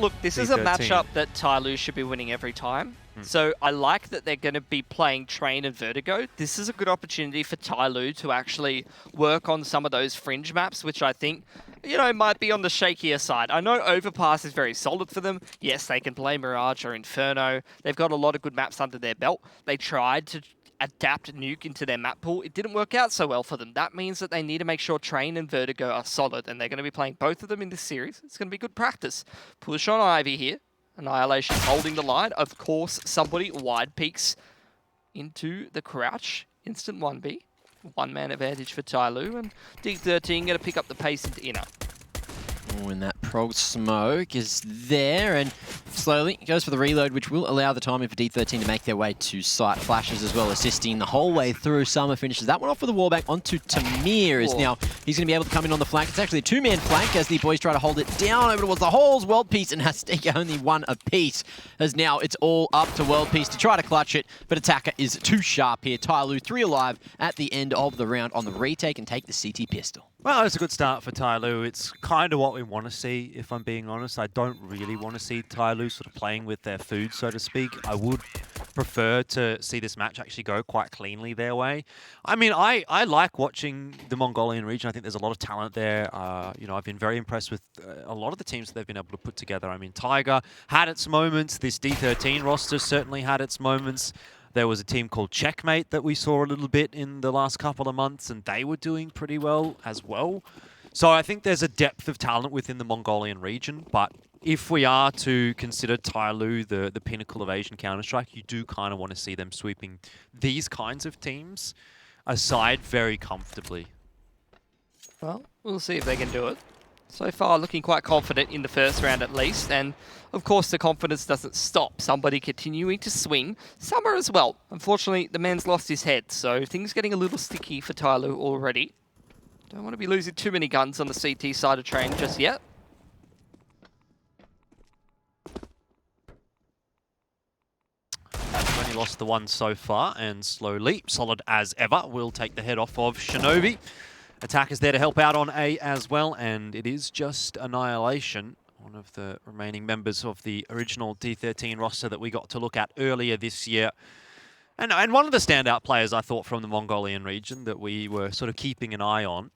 look, this is a matchup that TYLOO should be winning every time. So I like that they're going to be playing Train and Vertigo. This is a good opportunity for TYLOO to actually work on some of those fringe maps, which I think, you know, might be on the shakier side. I know Overpass is very solid for them. Yes, they can play Mirage or Inferno. They've got a lot of good maps under their belt. They tried to adapt Nuke into their map pool. It didn't work out so well for them. That means that they need to make sure Train and Vertigo are solid, and they're going to be playing both of them in this series. It's going to be good practice. Push on Ivy here. Annihilation holding the line. Of course, somebody wide peeks into the crouch. Instant 1B. One-man advantage for TYLOO, and D13 going to pick up the pace into inner. Oh, and that prog smoke is there, and slowly goes for the reload, which will allow the timing for D13 to make their way to site. Flashes as well, assisting the whole way through. Summer finishes that one off with a wallbang onto Tamir. Is now he's going to be able to come in on the flank. It's actually a two-man flank as the boys try to hold it down over towards the holes. World Peace and Hastika only one apiece, as now it's all up to World Peace to try to clutch it, but Attacker is too sharp here. TYLOO 3 alive at the end of the round on the retake and take the CT pistol. Well, it's a good start for TYLOO. It's kind of what we want to see, if I'm being honest. I don't really want to see TYLOO sort of playing with their food, so to speak. I would prefer to see this match actually go quite cleanly their way. I mean, I like watching the Mongolian region. I think there's a lot of talent there. You know, I've been very impressed with a lot of the teams that they've been able to put together. I mean, Tiger had its moments. This D13 roster certainly had its moments. There was a team called Checkmate that we saw a little bit in the last couple of months, and they were doing pretty well as well. So I think there's a depth of talent within the Mongolian region, but if we are to consider TYLOO the pinnacle of Asian Counter-Strike, you do kind of want to see them sweeping these kinds of teams aside very comfortably. Well, we'll see if they can do it. So far, looking quite confident in the first round at least, and of course the confidence doesn't stop. Somebody continuing to swing. Summer as well. Unfortunately, the man's lost his head, so things getting a little sticky for TYLOO already. Don't want to be losing too many guns on the CT side of Train just yet. They've only lost the one so far, and slowly, solid as ever, will take the head off of Shinobi. Attackers there to help out on A as well, and it is just Annihilation, one of the remaining members of the original D13 roster that we got to look at earlier this year. And one of the standout players, I thought, from the Mongolian region that we were sort of keeping an eye on.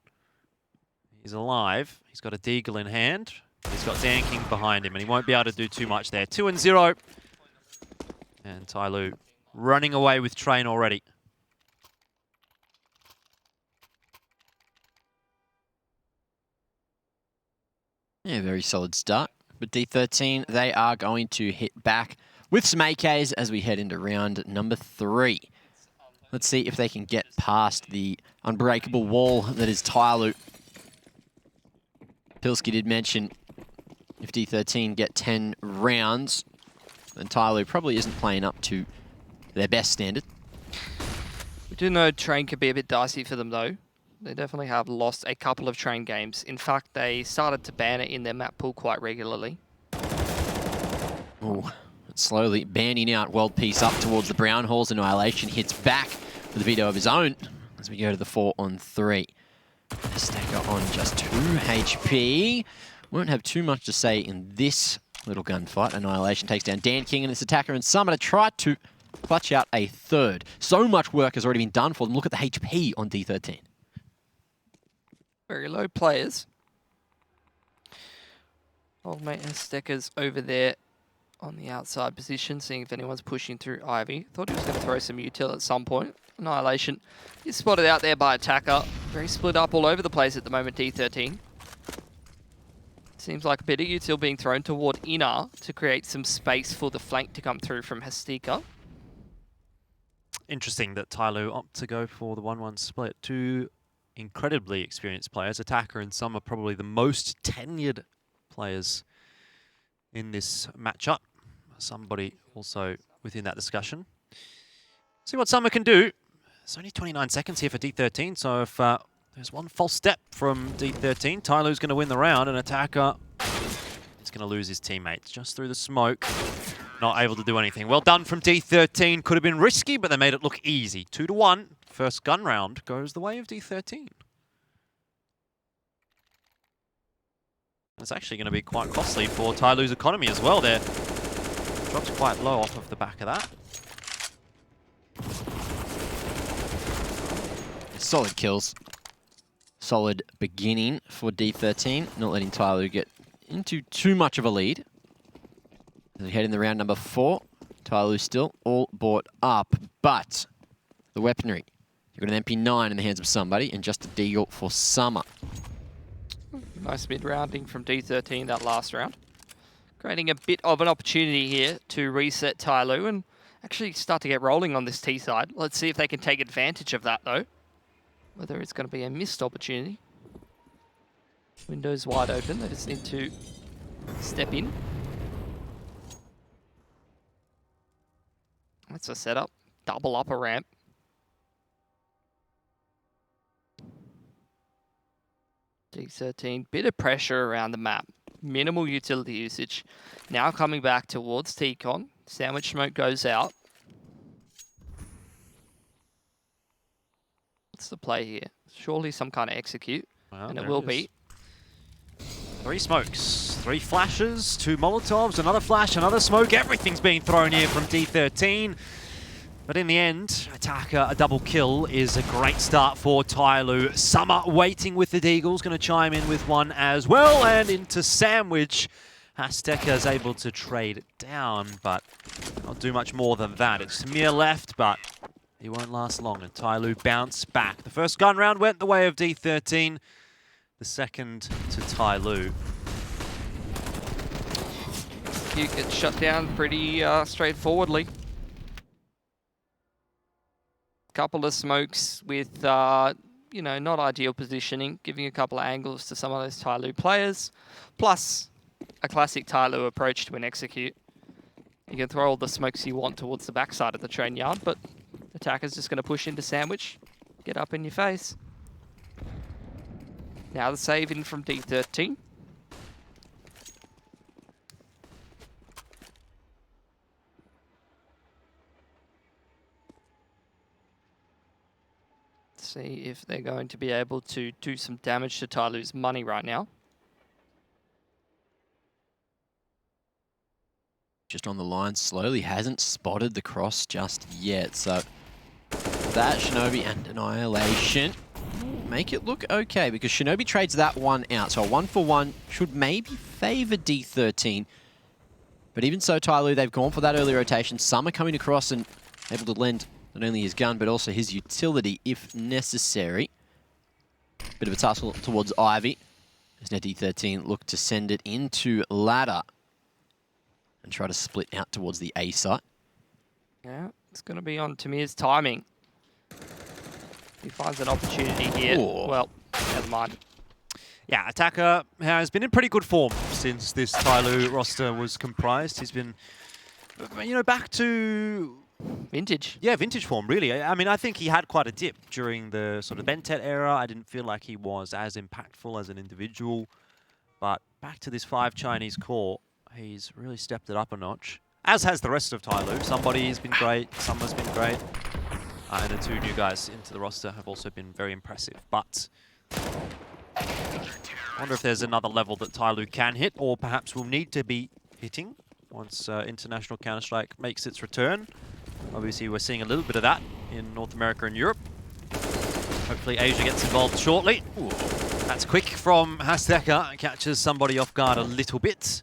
He's alive. He's got a Deagle in hand. He's got Danking behind him, and he won't be able to do too much there. 2-0. And TYLOO running away with Train already. Yeah, very solid start. But D13, they are going to hit back with some AKs as we head into round number 3. Let's see if they can get past the unbreakable wall that is TYLOO. Pilsky did mention if D13 get 10 rounds, then TYLOO probably isn't playing up to their best standard. We do know Train could be a bit dicey for them though. They definitely have lost a couple of Train games. In fact, they started to ban it in their map pool quite regularly. Oh, slowly banning out World Peace up towards the brown halls. Annihilation hits back with a veto of his own as we go to the 4-on-3. Stacker on just 2 HP. Won't have too much to say in this little gunfight. Annihilation takes down Dan King and his attacker, and Summer to try to clutch out a third. So much work has already been done for them. Look at the HP on D13. Very low players. Old mate has Steckers over there on the outside position, seeing if anyone's pushing through Ivy. Thought he was going to throw some util at some point. Annihilation is spotted out there by Attacker. Very split up all over the place at the moment, D13. Seems like a bit of util being thrown toward inner to create some space for the flank to come through from Hastika. Interesting that TYLOO opt to go for the 1-1 split. Two incredibly experienced players. Attacker and Summer probably the most tenured players in this matchup. Somebody also within that discussion. See what Summer can do. It's only 29 seconds here for D13, so if there's one false step from D13, TYLOO's going to win the round, and Attacker is going to lose his teammates just through the smoke. Not able to do anything. Well done from D13. Could have been risky, but they made it look easy. 2-1. First gun round goes the way of D13. It's actually going to be quite costly for TYLOO's economy as well there. Drops quite low off of the back of that. Solid kills. Solid beginning for D13, not letting TYLOO get into too much of a lead. As we head in the round number 4, TYLOO still all bought up, but the weaponry. You've got an MP9 in the hands of somebody and just a deagle for Summer. Nice mid-rounding from D13 that last round. Creating a bit of an opportunity here to reset TYLOO and actually start to get rolling on this T side. Let's see if they can take advantage of that though. Whether it's going to be a missed opportunity. Windows wide open, they just need to step in. That's a setup. Double upper ramp. D13, bit of pressure around the map. Minimal utility usage. Now coming back towards T-Con. Sandwich smoke goes out. What's the play here? Surely some kind of execute. Well, and it will be. 3 smokes, 3 flashes, 2 Molotovs, another flash, another smoke. Everything's being thrown here from D13. But in the end, Attacker, a double kill is a great start for TYLOO. Summer waiting with the Deagles, going to chime in with one as well. And into Sandwich. Azteca is able to trade it down, but not do much more than that. It's Samir left, but he won't last long, and TYLOO bounce back. The first gun round went the way of D13. The second to TYLOO. You get shut down pretty straightforwardly. Couple of smokes with, you know, not ideal positioning, giving a couple of angles to some of those TYLOO players, plus a classic TYLOO approach to an execute. You can throw all the smokes you want towards the backside of the train yard, but Attacker's just going to push into Sandwich, get up in your face. Now the save in from D13. See if they're going to be able to do some damage to TYLOO's money right now. Just on the line slowly, hasn't spotted the cross just yet. So that Shinobi and Annihilation make it look okay because Shinobi trades that one out. So a 1-for-1 should maybe favor D13. But even so, TYLOO, they've gone for that early rotation. Summer coming across and able to lend not only his gun, but also his utility if necessary. Bit of a tussle towards Ivy. As now D13 look to send it into Ladder and try to split out towards the A site. Yeah, it's going to be on Tamir's timing. He finds an opportunity here. Ooh. Well, never mind. Yeah, Attacker has been in pretty good form since this TYLOO roster was comprised. He's been, you know, back to Vintage. Yeah, vintage form, really. I mean, I think he had quite a dip during the sort of Bentet era. I didn't feel like he was as impactful as an individual. But back to this 5 Chinese core, he's really stepped it up a notch. As has the rest of TYLOO. Somebody's been great, Summer's been great. And the 2 new guys into the roster have also been very impressive. But I wonder if there's another level that TYLOO can hit, or perhaps will need to be hitting once International Counter-Strike makes its return. Obviously, we're seeing a little bit of that in North America and Europe. Hopefully, Asia gets involved shortly. Ooh, that's quick from Azteca. Catches somebody off guard a little bit.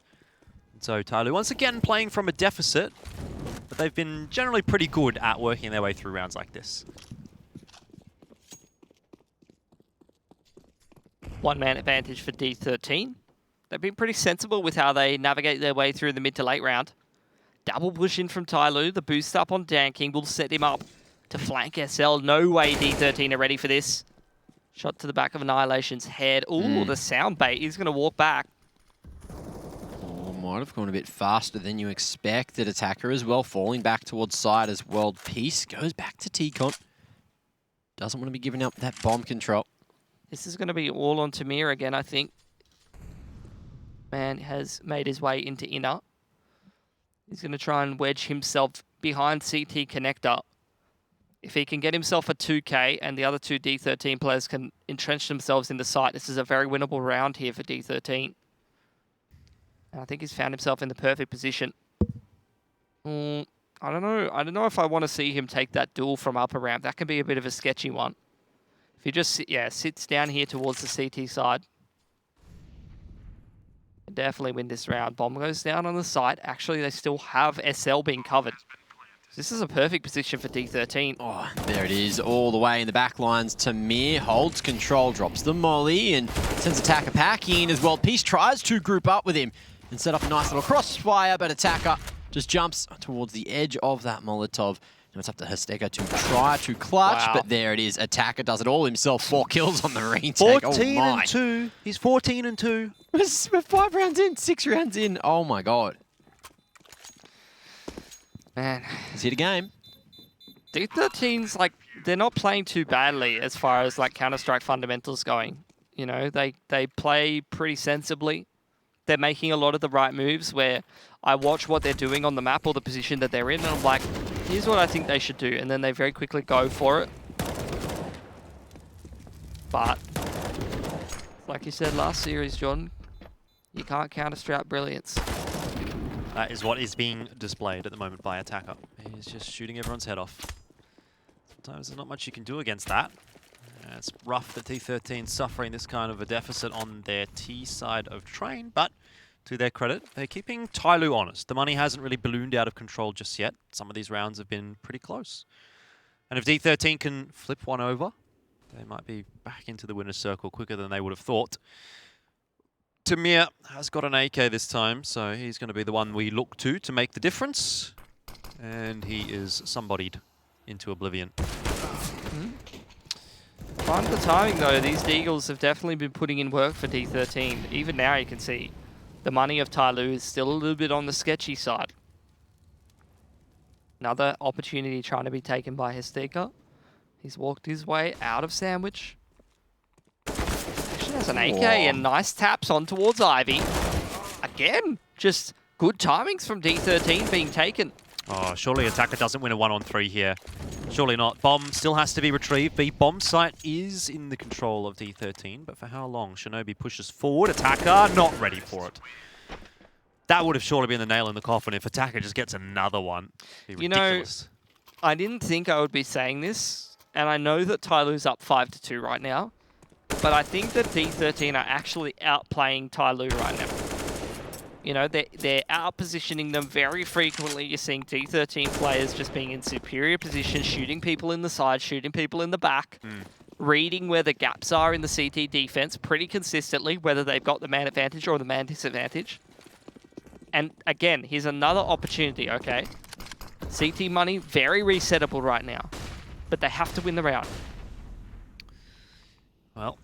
So TYLOO once again playing from a deficit, but they've been generally pretty good at working their way through rounds like this. One-man advantage for D13. They've been pretty sensible with how they navigate their way through the mid to late round. Double push in from TYLOO. The boost up on Danking will set him up to flank SL. No way D13 are ready for this. Shot to the back of Annihilation's head. Ooh, the sound bait. He's going to walk back. Oh, might have gone a bit faster than you expected. Attacker as well, falling back towards side as World Peace. Goes back to T-Con. Doesn't want to be giving up that bomb control. This is going to be all on Tamir again, I think. Man has made his way into inner. He's going to try and wedge himself behind CT connector. If he can get himself a 2K and the other 2 D13 players can entrench themselves in the site, this is a very winnable round here for D13. And I think he's found himself in the perfect position. I don't know. I don't know if I want to see him take that duel from upper ramp. That can be a bit of a sketchy one. If he just sits down here towards the CT side, definitely win this round. Bomb goes down on the site. Actually, they still have SL being covered. This is a perfect position for D13. Oh, there it is, all the way in the back lines. Tamir holds control, drops the molly, and sends Attacker packing as well. Peace tries to group up with him and set up a nice little crossfire, but Attacker just jumps towards the edge of that Molotov. Now it's up to Hesteka to try to clutch, but there it is. Attacker does it all himself. 4 kills on the retake. 14 and 2. He's 14 and 2. We're 5 rounds in, 6 rounds in. Oh my god. Man. He's hit a game. D13's like, they're not playing too badly as far as like Counter-Strike fundamentals going. You know, they play pretty sensibly. They're making a lot of the right moves where I watch what they're doing on the map or the position that they're in, and I'm like, here's what I think they should do. And then they very quickly go for it. But, like you said last series, John, you can't counter-strap brilliance. That is what is being displayed at the moment by Attacker. He's just shooting everyone's head off. Sometimes there's not much you can do against that. It's rough that D13 suffering this kind of a deficit on their T side of train, but to their credit, they're keeping TYLOO honest. The money hasn't really ballooned out of control just yet. Some of these rounds have been pretty close. And if D13 can flip one over, they might be back into the winner's circle quicker than they would have thought. Tamir has got an AK this time, so he's going to be the one we look to make the difference. And he is somebodied into oblivion. Find the timing though, these Deagles have definitely been putting in work for D13. Even now you can see the money of TYLOO is still a little bit on the sketchy side. Another opportunity trying to be taken by Hesteka. He's walked his way out of Sandwich. Actually has an AK and nice taps on towards Ivy. Again, just good timings from D13 being taken. Oh, surely Attacker doesn't win a 1-on-3 here. Surely not. Bomb still has to be retrieved. The bomb site is in the control of D13, but for how long? Shinobi pushes forward. Attacker not ready for it. That would have surely been the nail in the coffin if Attacker just gets another one. It'd be ridiculous. You know, I didn't think I would be saying this, and I know that TYLOO's up 5-2 right now, but I think that D13 are actually outplaying TYLOO right now. You know, they're out-positioning them very frequently. You're seeing D13 players just being in superior position, shooting people in the side, shooting people in the back, reading where the gaps are in the CT defense pretty consistently, whether they've got the man advantage or the man disadvantage. And again, here's another opportunity, okay? CT money, very resettable right now, but they have to win the round. Well,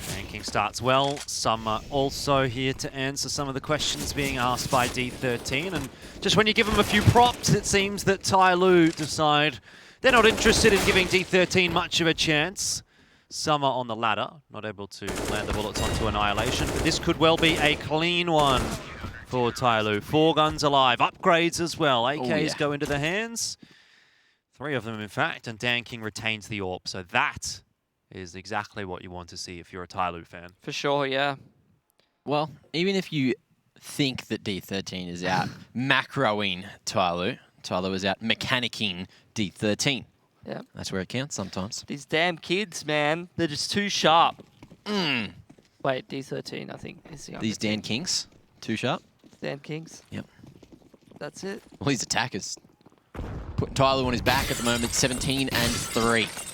ranking starts well. Summer also here to answer some of the questions being asked by D13. And just when you give them a few props, it seems that TYLOO decide they're not interested in giving D13 much of a chance. Summer on the ladder, not able to land the bullets onto Annihilation, but this could well be a clean one for TYLOO. 4 guns alive, upgrades as well. AKs go into the hands. 3 of them, in fact, and Dan King retains the AWP. So that is exactly what you want to see if you're a TYLOO fan. For sure, yeah. Well, even if you think that D13 is out macroing TYLOO, TYLOO is out mechanicking D13. Yeah. That's where it counts sometimes. These damn kids, man, they're just too sharp. Wait, D13, I think, is the These Dan Kings, too sharp? Dan Kings. Yep. That's it. Well, these attackers putting TYLOO on his back at the moment, 17-3.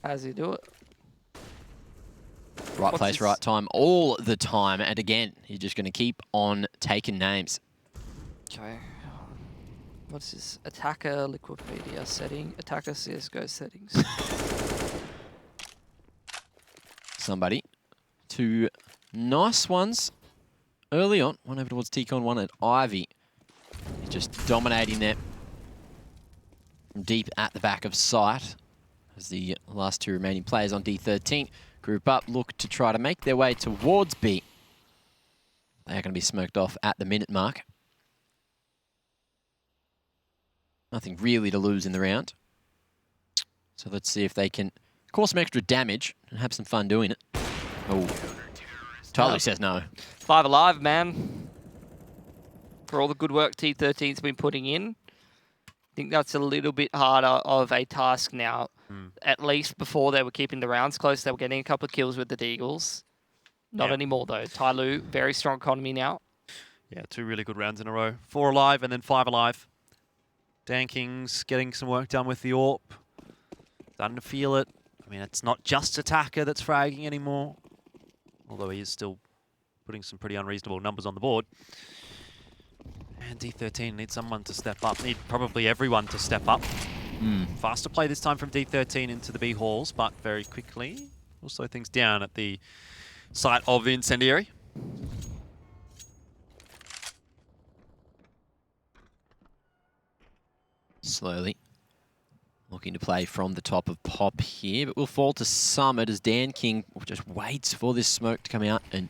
How does he do it? Right place, right time, all the time. And again, he's just going to keep on taking names. Okay. What's this? Attacker Liquipedia setting. Attacker CSGO settings. Somebody. 2 nice ones early on. One over towards Ticon, one at Ivy. He's just dominating there from deep at the back of sight. As the last 2 remaining players on D13 group up, look to try to make their way towards B. They are going to be smoked off at the minute mark. Nothing really to lose in the round. So let's see if they can cause some extra damage and have some fun doing it. Oh, TYLOO says no. 5 alive, man. For all the good work T13's been putting in, I think that's a little bit harder of a task now. At least before they were keeping the rounds close, they were getting a couple of kills with the Deagles. Not anymore, though. TYLOO, very strong economy now. Yeah, 2 really good rounds in a row. 4 alive and then 5 alive. Danking's getting some work done with the AWP. Starting to feel it. I mean, it's not just Attacker that's fragging anymore. Although he is still putting some pretty unreasonable numbers on the board. And D13 needs someone to step up. Need probably everyone to step up. Faster play this time from D13 into the B halls, but very quickly will slow things down at the site of the Incendiary. Slowly looking to play from the top of Pop here, but will fall to Summit as DanKing just waits for this smoke to come out, and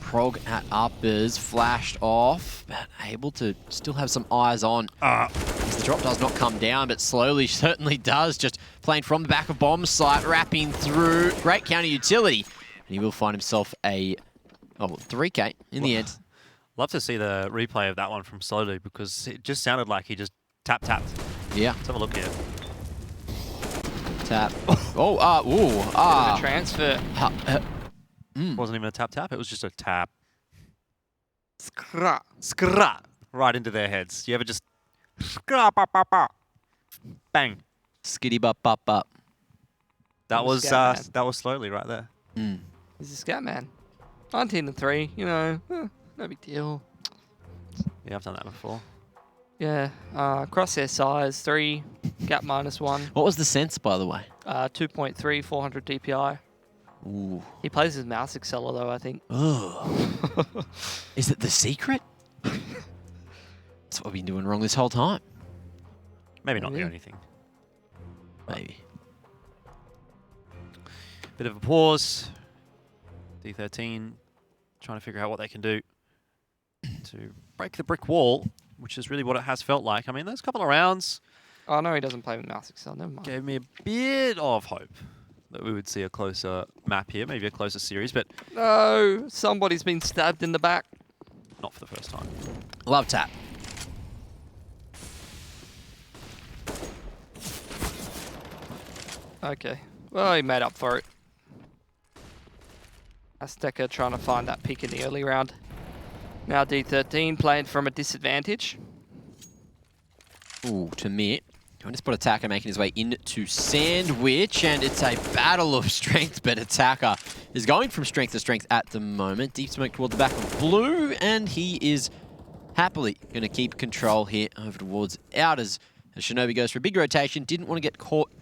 Prog at uppers flashed off, but able to still have some eyes on. The drop does not come down, but slowly certainly does. Just playing from the back of bomb site, wrapping through. Great counter utility. And he will find himself a 3K in the end. Love to see the replay of that one from SloLo because it just sounded like he just tapped. Yeah. Let's have a look here. Tap. The transfer. Wasn't even a tap. It was just a tap. Skra. Skra. Right into their heads. You ever just... Skra, ba, ba, ba. Bang. Skitty bop bop bop. That was SloLo right there. He's a scat man. 19-3, you know, no big deal. Yeah, I've done that before. Yeah, crosshair size 3, gap -1. What was the sense, by the way? 2.3, 400 DPI. Ooh. He plays his mouse acceler though, I think. Oh. Is it the secret? That's what we've been doing wrong this whole time. Maybe not the only thing. Maybe. Bit of a pause. D13 trying to figure out what they can do to break the brick wall, which is really what it has felt like. I mean, those couple of rounds... Oh, no, he doesn't play with mouse acceler. Never mind. Gave me a bit of hope that we would see a closer map here, maybe a closer series, but... No, somebody's been stabbed in the back. Not for the first time. Love tap. Okay. Well, he made up for it. Azteca trying to find that pick in the early round. Now D13 playing from a disadvantage. Ooh, to me. Going to spot Attacker making his way into Sandwich, and it's a battle of strength, but Attacker is going from strength to strength at the moment. Deep smoke toward the back of Blue, and he is happily going to keep control here over towards Outers. As Shinobi goes for a big rotation, didn't want to get caught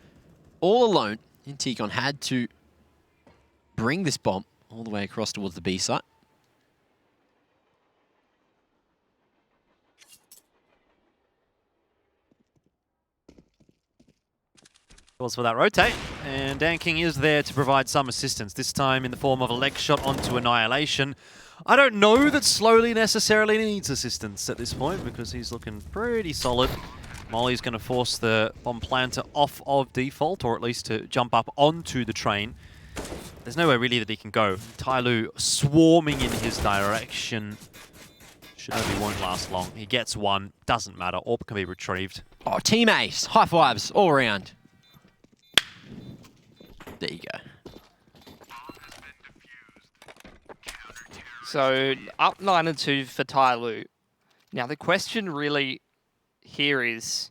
all alone, and Tikon had to bring this bomb all the way across towards the B site. Calls for that rotate, and DanKing is there to provide some assistance, this time in the form of a leg shot onto Annihilation. I don't know that SloLo necessarily needs assistance at this point, because he's looking pretty solid. Molly's going to force the bomb planter off of default, or at least to jump up onto the train. There's nowhere really that he can go. TYLOO swarming in his direction. Shinobi won't last long. He gets one, doesn't matter. AWP can be retrieved. Oh, team ace. High fives all around. There you go. So up 9-2 for TYLOO. Now the question really here is,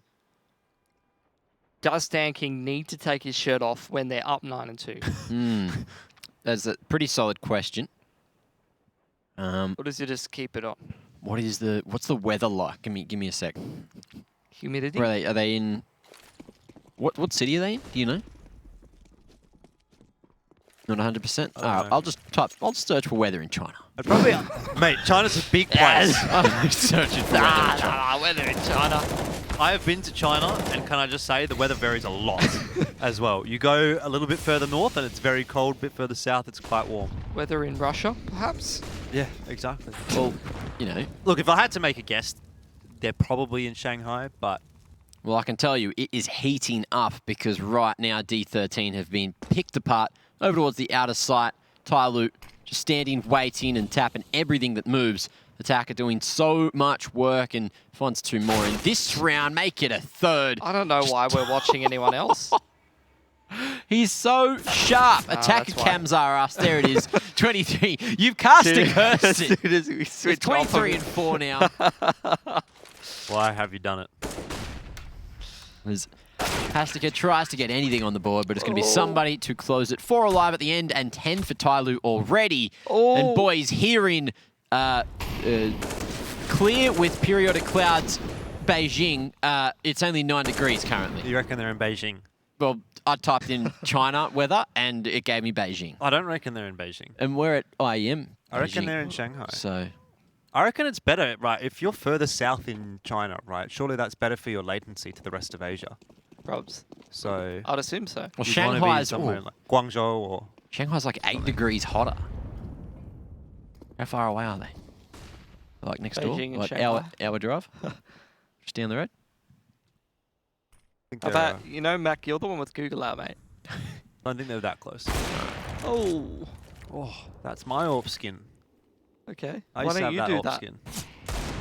does DanKing need to take his shirt off when they're up 9-2? That's a pretty solid question. Or does he just keep it on? What's the weather like? Give me a sec. Humidity? Where are they in? What city are they in? Do you know? Not 100%. I'll just search for weather in China. I'd probably, mate, China's a big place. I'm searching for weather in China. Weather in China. I have been to China, and can I just say, the weather varies a lot as well. You go a little bit further north, and it's very cold. A bit further south, it's quite warm. Weather in Russia, perhaps? Yeah, exactly. Well, you know. Look, if I had to make a guess, they're probably in Shanghai, but... Well, I can tell you, it is heating up because right now D13 have been picked apart over towards the outer site. TYLOO standing, waiting, and tapping everything that moves. Attacker doing so much work and finds 2 more in this round. Make it a 3rd. I don't know why we're watching anyone else. He's so sharp. Attacker that's why. cams are us. There it is. 23. You've cast a curse. As soon as we It's switch off 23 and 4 now. Why have you done it? As Hastica tries to get anything on the board, but it's going to be somebody to close it. 4 alive at the end and 10 for TYLOO already. And boys, here in clear with periodic clouds, Beijing, it's only 9 degrees currently. You reckon they're in Beijing? Well, I typed in China weather and it gave me Beijing. I don't reckon they're in Beijing. And we're at IEM. I reckon Beijing. they're in Shanghai. So, I reckon it's better, right? If you're further south in China, right? Surely that's better for your latency to the rest of Asia. Probs. So I'd assume so. well, you'd wanna be Shanghai's somewhere in like Guangzhou or Shanghai's like 8 degrees hotter. How far away are they? Like next door? Beijing and Like Shanghai. hour drive? Just down the road? I think How they're, about, you know, Mac, you're the one with Google out, mate. I don't think they're that close. Oh, Oh, that's my AWP skin. okay. I Why used to don't have you that do AWP that? skin.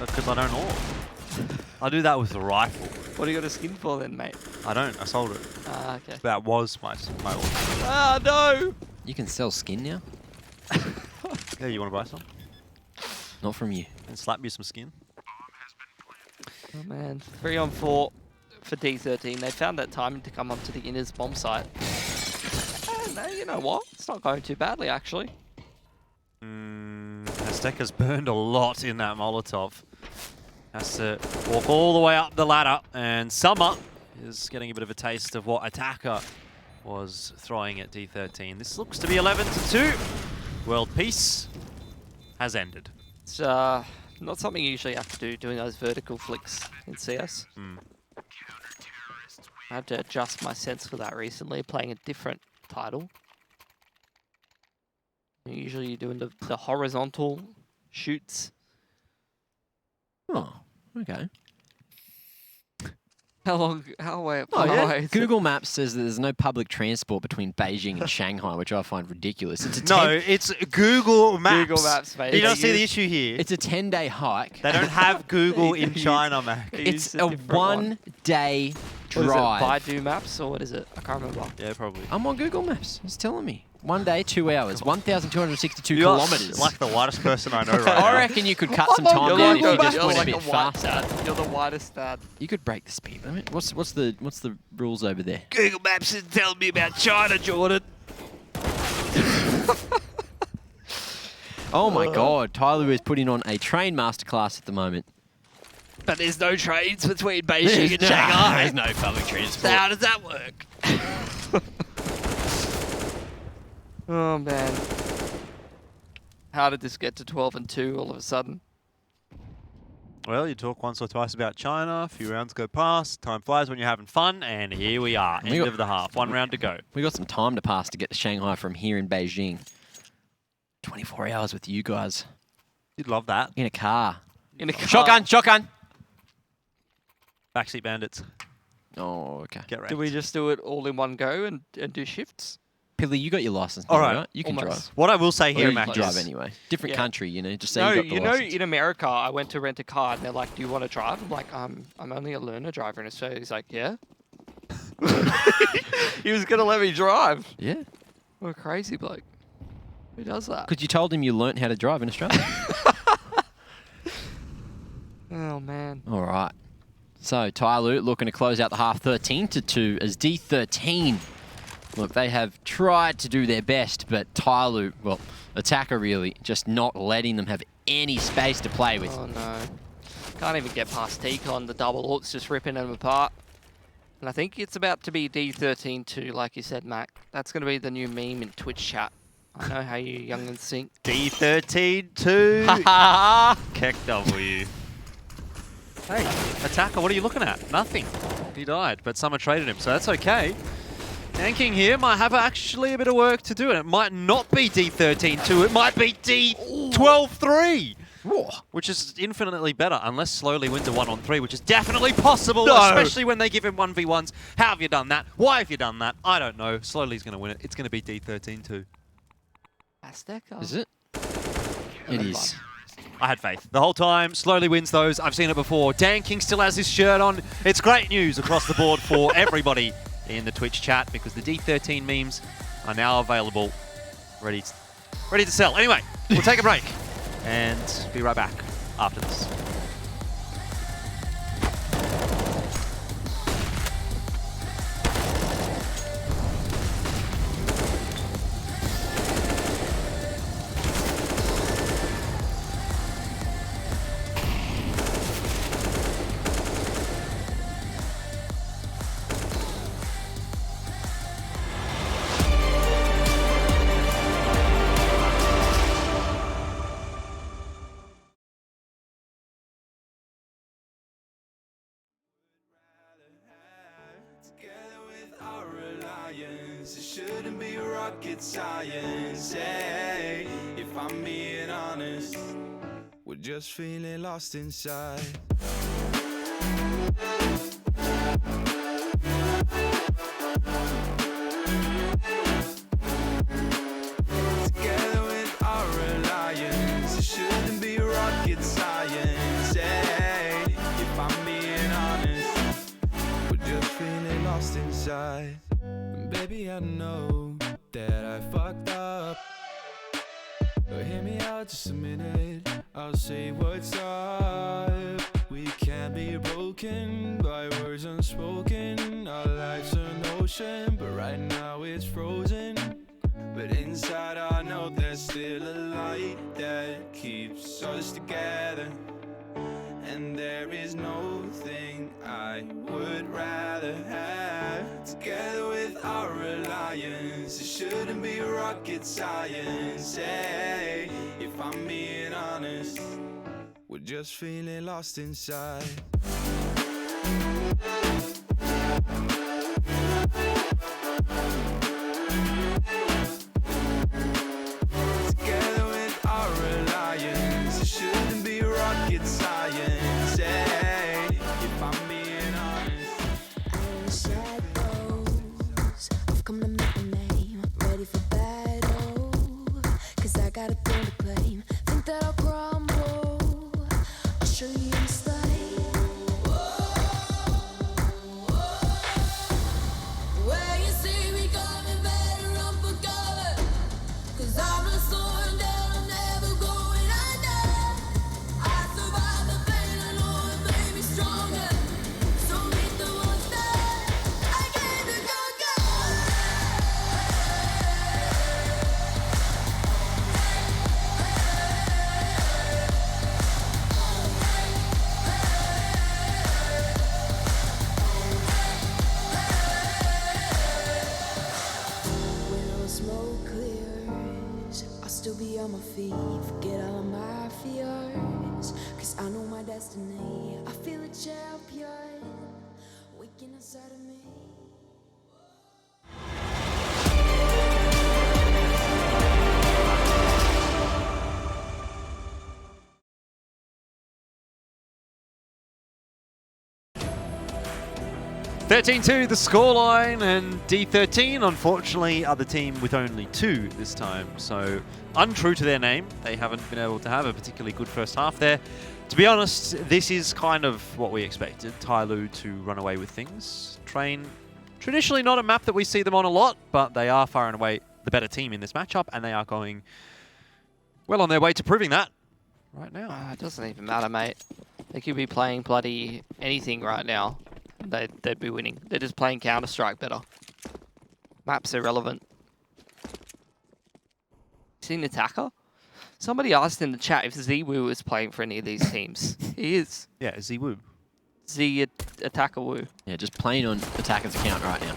Because I don't AWP. I do that with the rifle. What do you got a skin for then, mate? I don't. I sold it. Ah, okay. That was my AWP. Ah, no! You can sell skin now? Yeah, you want to buy some? Not from you. And slap you some skin? Oh, man. 3 on 4 for D13. They found that timing to come up to the Inners bomb site. No, you know what? It's not going too badly, actually. Azteca's burned a lot in that Molotov. Has to walk all the way up the ladder, and Summer is getting a bit of a taste of what Attacker was throwing at D13. This looks to be 11-2. World peace has ended. It's not something you usually have to do, doing those vertical flicks in CS. I had to adjust my sense for that recently, playing a different title. Usually you're doing the horizontal shoots. Oh, okay. How far away is it? Google Maps says that there's no public transport between Beijing and Shanghai, which I find ridiculous. It's a It's Google Maps. Google Maps, mate. Do you They not see the use- issue here? It's a 10-day hike. They don't have Google in They China, Mac. They It's use a different one. 1-day What is it, drive. Baidu Maps, or what is it? I can't remember. Yeah, probably. I'm on Google Maps. It's telling me. 1 day, 2 hours, 1,262 You're kilometers. like the whitest person I know right I now. reckon you could cut some time You're down like if you a- just you're went like a a bit white faster. dad. You're the whitest dad. You could break the speed limit. What's the rules over there? Google Maps is telling me about China, Jordan. Oh my God, TYLOO is putting on a train masterclass at the moment. But there's no trains between Beijing and Shanghai. There's no public So transport. how does that work? Oh man. How did this get to 12-2 all of a sudden? Well, you talk once or twice about China, a few rounds go past, time flies when you're having fun, and here we are, We end got- of the half, 1 round to go. We got some time to pass to get to Shanghai from here in Beijing. 24 hours with you guys You'd love that. in a car. In a car. Shotgun! Backseat bandits, Oh, okay. get ready. Do we just do it all in one go and do shifts? Pilly, you got your license All now, right. right? You can Almost. drive. What I will say Or here, you Mac, can drive is anyway. Different Yeah. country, you know. Just say No, you got the you know, license. in America, I went to rent a car and they're like, "Do you want to drive?" I'm like, I'm only a learner driver in Australia." He's like, "Yeah." He was gonna let me drive. Yeah. What a crazy bloke. Who does that? Because you told him you learnt how to drive in Australia. Oh man. All right. So TYLOO looking to close out the half 13-2 as D13. Look, they have tried to do their best, but TYLOO, well, Attacker really, just not letting them have any space to play with. Oh no. Can't even get past T-Con. The double ult's just ripping them apart. And I think it's about to be D13 too, like you said, Mac. That's going to be the new meme in Twitch chat. I know how you youngins think. D13-2. Keck W. Hey, Attacker, what are you looking at? Nothing. He died, but Summer traded him, so that's okay. Tanking here might have actually a bit of work to do, and it might not be D13-2, it might be D12-3. Which is infinitely better, unless Slowly wins a 1-on-3, which is definitely possible, especially when they give him 1v1s. How have you done that? Why have you done that? I don't know. Slowly's going to win it. It's going to be D13-2. Azteca. Is it? It is. I had faith. The whole time, slowly wins those. I've seen it before. Dan King still has his shirt on. It's great news across the board for everybody in the Twitch chat because the D13 memes are now available, ready to sell. Anyway, we'll take a break and be right back after this. It shouldn't be rocket science, hey, if I'm being honest. We're just feeling lost inside. Together with our alliance, it shouldn't be rocket science, hey, if I'm being honest. We're just feeling lost inside. Baby, I know that I fucked up, but hear me out just a minute, I'll say what's up. We can't be broken by words unspoken. Our life's an ocean, but right now it's frozen. But inside I know there's still a light that keeps us together. And there is no thing I would rather have. Together with our alliance, it shouldn't be rocket science, hey, if I'm being honest. We're just feeling lost inside. Together with our alliance, it shouldn't be rocket science, hey, if I'm being honest. Shadows, I've come to make a name, ready for battle, 'cause I got a thing to claim. Think that I'll crumble, I'll show you in style. Where you see me coming, better run for cover, 'cause I'm not slowing down, I'm never going under. I survived the pain, I know it made me stronger. So meet the monster I came to conquer. When all smoke clears, I'll still be on my feet. Forget all of my fears, 'cause I know my destiny. I feel a champion, waking inside of me. (13-2) the scoreline, and D13 unfortunately are the team with only 2 this time. So untrue to their name, they haven't been able to have a particularly good first half there. To be honest, this is kind of what we expected, TYLOO to run away with things. Train, traditionally not a map that we see them on a lot, but they are far and away the better team in this matchup, and they are going well on their way to proving that right now. It doesn't even matter, mate. They could be playing bloody anything right now. They'd be winning. They're just playing Counter-Strike better. Map's irrelevant. Seen Attacker? Somebody asked in the chat if ZWoo is playing for any of these teams. He is. Yeah, ZWoo. Attacker Woo. Yeah, just playing on Attacker's account right now.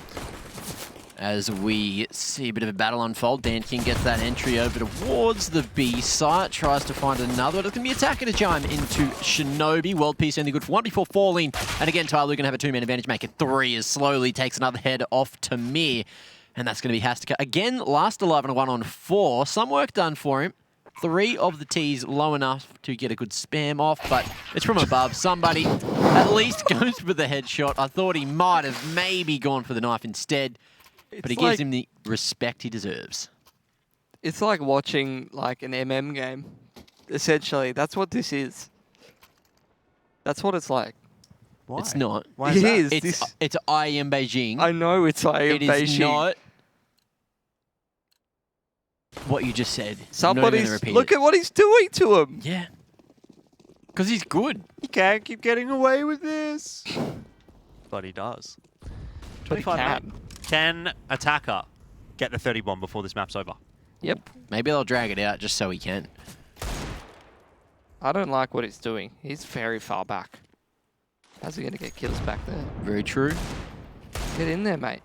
As we see a bit of a battle unfold, Dan King gets that entry over towards the B site, tries to find another. It's going to be Attacker to chime into Shinobi. World Peace only good for 1 before falling. And again, TYLOO going to have a 2-man advantage, make it 3 as slowly takes another head off to Mir. And that's going to be Hastika. Again, last alive and a 1 on 4. Some work done for him. 3 of the T's low enough to get a good spam off, but it's from above. Somebody at least goes for the headshot. I thought he might have maybe gone for the knife instead. But he gives him the respect he deserves. It's like watching like an MM game. essentially. That's what this is. That's what it's like. Why? It's not. Why is It that? is. It's IEM Beijing. I know it's IEM It is Beijing. not what you just said. I'm not even Somebody's gonna repeat look it. at what he's doing to him. Yeah. Because he's good. He can't keep getting away with this. But he does. But he 25 can. Can attacker get the 30 bomb before this map's over? Yep. Maybe they'll drag it out just so he can. I don't like what he's doing. He's very far back. How's he going to get kills back there? Very true. Get in there, mate.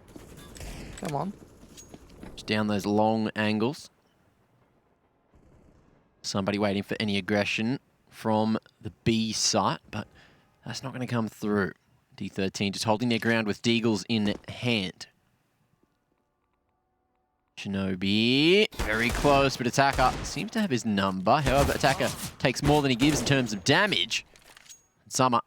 Come on. Just down those long angles. Somebody waiting for any aggression from the B site, but that's not going to come through. D13 just holding their ground with Deagles in hand. Shinobi, very close, but Attacker seems to have his number. However, Attacker takes more than he gives in terms of damage. Summer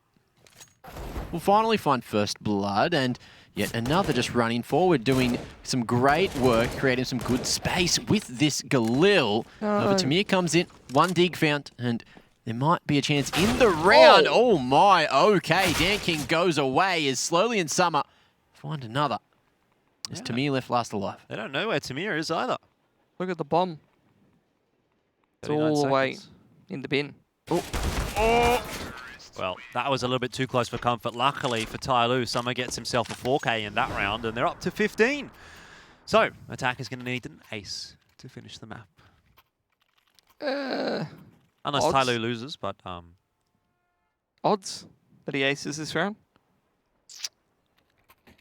will finally find first blood, and yet another just running forward, doing some great work, creating some good space with this Galil. However, Tamir comes in, one dig found, and there might be a chance in the round. Oh my, okay. Dan King goes away as Slowly and Summer find another. As Tamir left last alive. They don't know where Tamir is either. Look at the bomb. It's 39 all the way seconds. in the bin. Well, that was a little bit too close for comfort. Luckily for TYLOO, Summer gets himself a 4K in that round, and they're up to 15. So, Attacker's going to need an ace to finish the map. Unless odds? TYLOO loses, but Odds that he aces this round?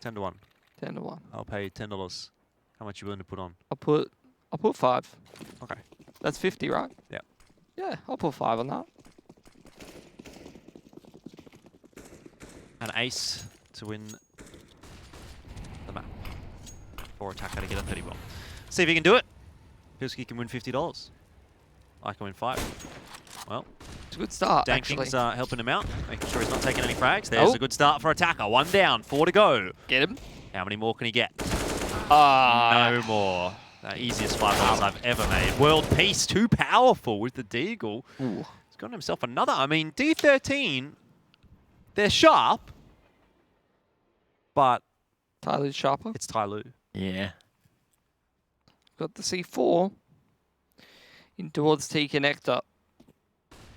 10 to 1. 10 to 1. I'll pay $10. How much are you willing to put on? I'll put 5. Okay. That's 50, right? Yeah. Yeah, I'll put 5 on that. An ace to win the map. For Attacker to get a 30 bomb. See if he can do it. Pilski can win $50. I can win 5. Well, It's a good start, actually. Danking's helping him out, making sure he's not taking any frags. There's Oh. a good start for Attacker. 1 down, 4 to go. Get him. How many more can he get? Ah. No more. The easiest $5 I've ever made. World Peace, too powerful with the Deagle. Ooh. He's got himself another. I mean, D13, they're sharp, but Tyler's sharper. it's TYLOO. Yeah. Got the C4 in towards T connector.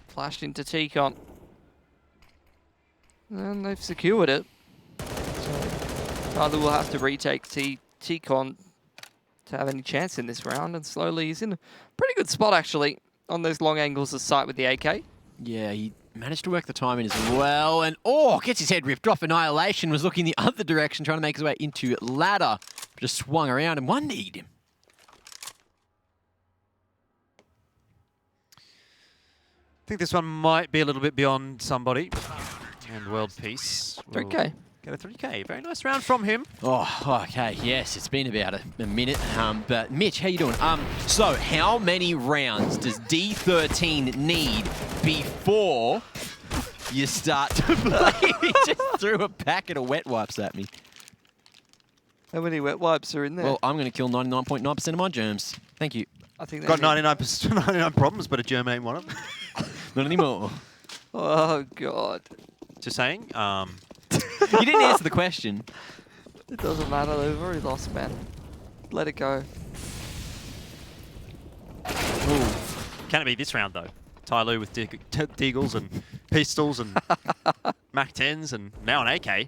Flashed into T-Con. And they've secured it. So Tyler will have to retake T-Con to have any chance in this round. And slowly he's in a pretty good spot, actually, on those long angles of sight with the AK. Yeah, he managed to work the timing as well. And, gets his head ripped off. Annihilation was looking the other direction, trying to make his way into ladder. Just swung around and one kneed him. I think this one might be a little bit beyond somebody. And World Peace. will 3K. Get a 3K. Very nice round from him. Oh, okay. Yes, it's been about a minute. But Mitch, how you doing? So how many rounds does D13 need before you start to play? He just threw a packet of wet wipes at me. How many wet wipes are in there? Well, I'm going to kill 99.9% of my germs. Thank you. I think they Got need- 99 problems, but a germ ain't one of them. Not anymore. Oh, God. Just saying. You didn't answer the question. It doesn't matter. They've already lost, man. Let it go. Can it be this round, though? TYLOO with Deagles and pistols and Mac 10s and now an AK.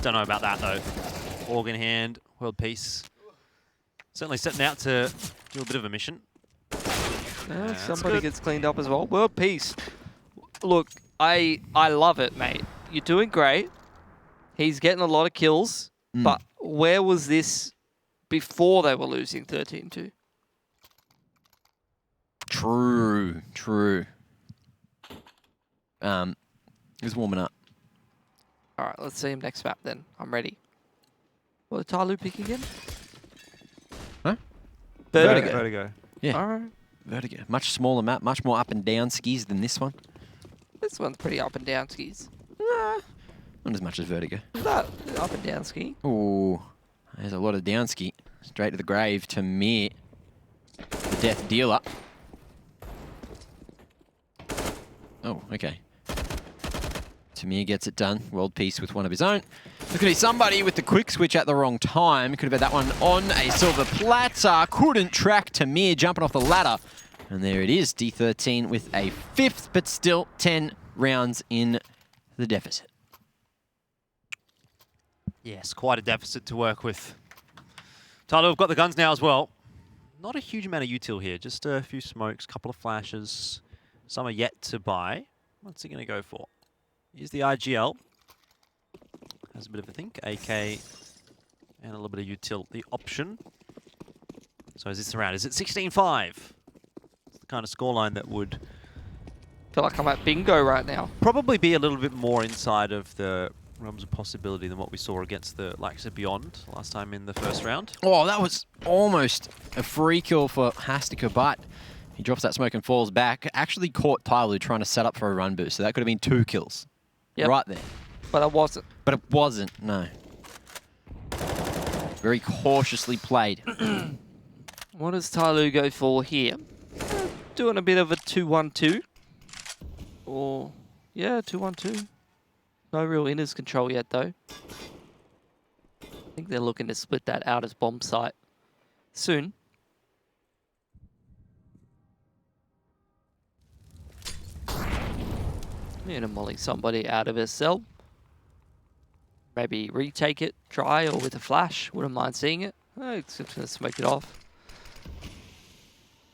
Don't know about that, though. Organ hand, World Peace. Certainly setting out to do a bit of a mission. Yeah, that's somebody good. gets cleaned up as well. World Peace. Look, I love it, mate. You're doing great. He's getting a lot of kills. But where was this before they were losing 13-2? True. He's warming up. All right, let's see him next map then. I'm ready. What did TYLOO pick again? Huh? Vertigo. Vertigo. Yeah. All right. Vertigo. Much smaller map, much more up and down skis than this one. This one's pretty up and down skis. Not as much as Vertigo. Is that up and down ski? Ooh, there's a lot of down ski. Straight to the grave to Mir, the death dealer. Oh, okay. Tamir gets it done. World Peace with one of his own. There could be somebody with the quick switch at the wrong time. Could have had that one on a silver platter. Couldn't track Tamir jumping off the ladder. And there it is. D13 with a 5th, but still 10 rounds in the deficit. Yes, quite a deficit to work with. TYLOO have got the guns now as well. Not a huge amount of util here. Just a few smokes, couple of flashes. Some are yet to buy. What's he going to go for? Here's the IGL. Has a bit of a think. AK and a little bit of util. The option. So is this the round? Is it 16-5? It's the kind of scoreline that would Feel like I'm at bingo right now. probably be a little bit more inside of the realms of possibility than what we saw against the likes of Beyond last time in the first round. Oh, that was almost a free kill for Hastika, but he drops that smoke and falls back. Actually caught TYLOO trying to set up for a run boost, so that could have been 2 kills. Yep. Right there. But I wasn't. But it wasn't, no. Very cautiously played. What does TYLOO go for here? Doing a bit of a 2-1-2. Or, yeah, 2-1-2. No real inners control yet, though. I think they're looking to split that out as bomb site soon. Gonna molly somebody out of his cell. Maybe retake it, try, or with a flash. Wouldn't mind seeing it. Oh, it's just gonna smoke it off.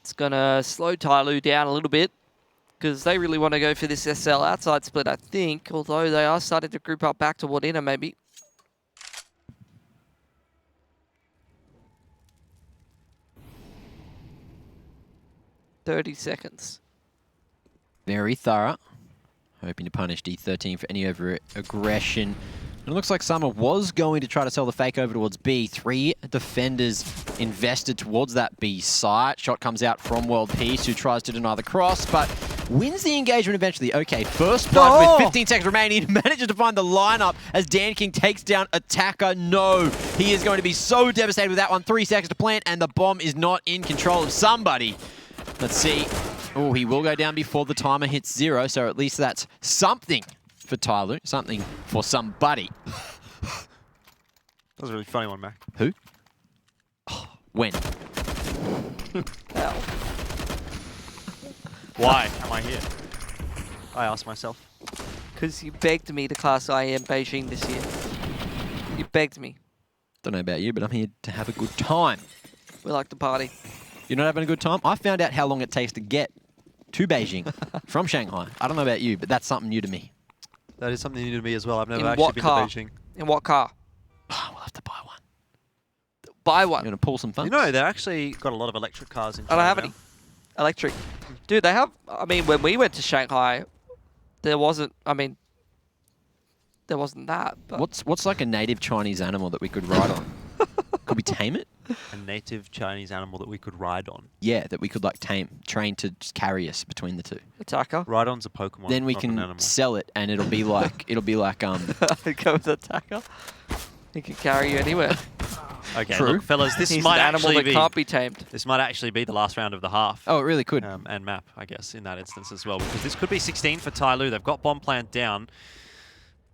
It's gonna slow TYLOO down a little bit because they really want to go for this SL outside split, I think. Although they are starting to group up back toward inner, maybe. "30 seconds. Very thorough. Hoping to punish D13 for any over-aggression. And it looks like Summer was going to try to sell the fake over towards B. 3 defenders invested towards that B site. Shot comes out from World Peace, who tries to deny the cross, but wins the engagement eventually. Okay, first blood with 15 seconds remaining. Manages to find the lineup as Dan King takes down Attacker. No, he is going to be so devastated with that one. 3 seconds to plant, and the bomb is not in control of somebody. Let's see. Oh, he will go down before the timer hits 0, so at least that's something for TYLOO. Something for somebody. That was a really funny one, Mac. Who? When? Ow. Why am I here? I ask myself. Because you begged me to class IEM Beijing this year. You begged me. Don't know about you, but I'm here to have a good time. We like to party. You're not having a good time? I found out how long it takes to get to Beijing from Shanghai. I don't know about you, but that's something new to me. That is something new to me as well. I've never In actually what been car? to Beijing. In what car? Oh, we'll have to buy one. Buy You're one. going to pull some funds? You know, they actually got a lot of electric cars in I don't have China any. Electric. Dude, they have... I mean, when we went to Shanghai, there wasn't... I mean, there wasn't that. But What's like a native Chinese animal that we could ride on? Could we tame it? now. A native Chinese animal that we could ride on. Yeah, that we could like train to just carry us between the two. Attacker. Ride-on's a Pokemon, Then we not an can animal. sell it, and it'll be like I'd go with Attacker. He can carry you anywhere. Okay, True. look, fellas, this He's might an animal actually that be can't be tamed. this might actually be the last round of the half. Oh, it really could. And map, I guess, in that instance as well, because this could be 16 for TYLOO. They've got bomb plant down.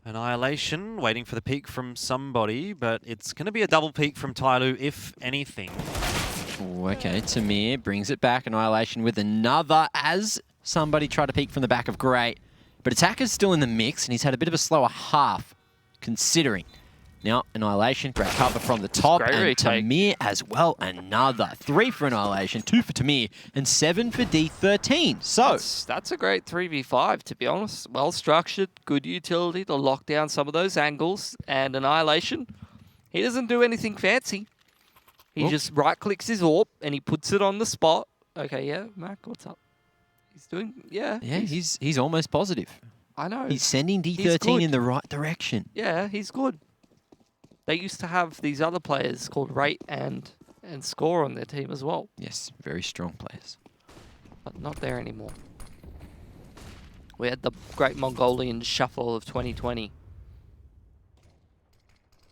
Annihilation, waiting for the peak from somebody, but it's going to be a double peak from TYLOO, if anything. Oh, okay, Tamir brings it back. Annihilation with another as somebody tried to peek from the back of Great. But Attacker's still in the mix, and he's had a bit of a slower half, considering. Now, Annihilation, great cover from the top, Great and retake. Tamir as well, another. 3 for Annihilation, 2 for Tamir, and 7 for D13. So, That's a great 3v5, to be honest. Well structured, good utility to lock down some of those angles. And Annihilation, he doesn't do anything fancy. He Oh. just right-clicks his AWP, and he puts it on the spot. Okay, yeah, Mac, what's up? He's doing, yeah. yeah, he's almost positive. I know. He's sending He's D13 good. in the right direction. Yeah, he's good. They used to have these other players called Rate and Score on their team as well, Yes, very strong players. but not there anymore. We had the Great Mongolian Shuffle of 2020.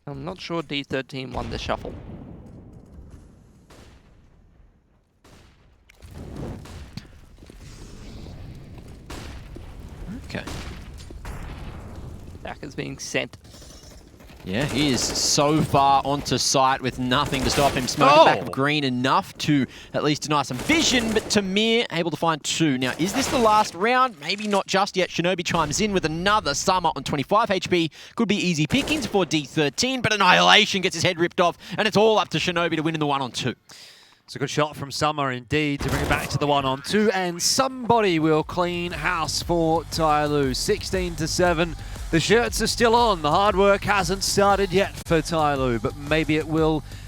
I'm not sure D13 won the shuffle. Okay. Dakka's being sent. Yeah, he is so far onto site with nothing to stop him. Smoking back of green enough to at least deny some vision, but Tamir able to find 2. Now, is this the last round? Maybe not just yet. Shinobi chimes in with another Summer on 25 HP. Could be easy pickings for D13, but Annihilation gets his head ripped off, and it's all up to Shinobi to win in the 1-on-2. It's a good shot from Summer indeed to bring it back to the 1-on-2, and somebody will clean house for TYLOO. 16-7. The shirts are still on. The hard work hasn't started yet for TYLOO, but maybe it will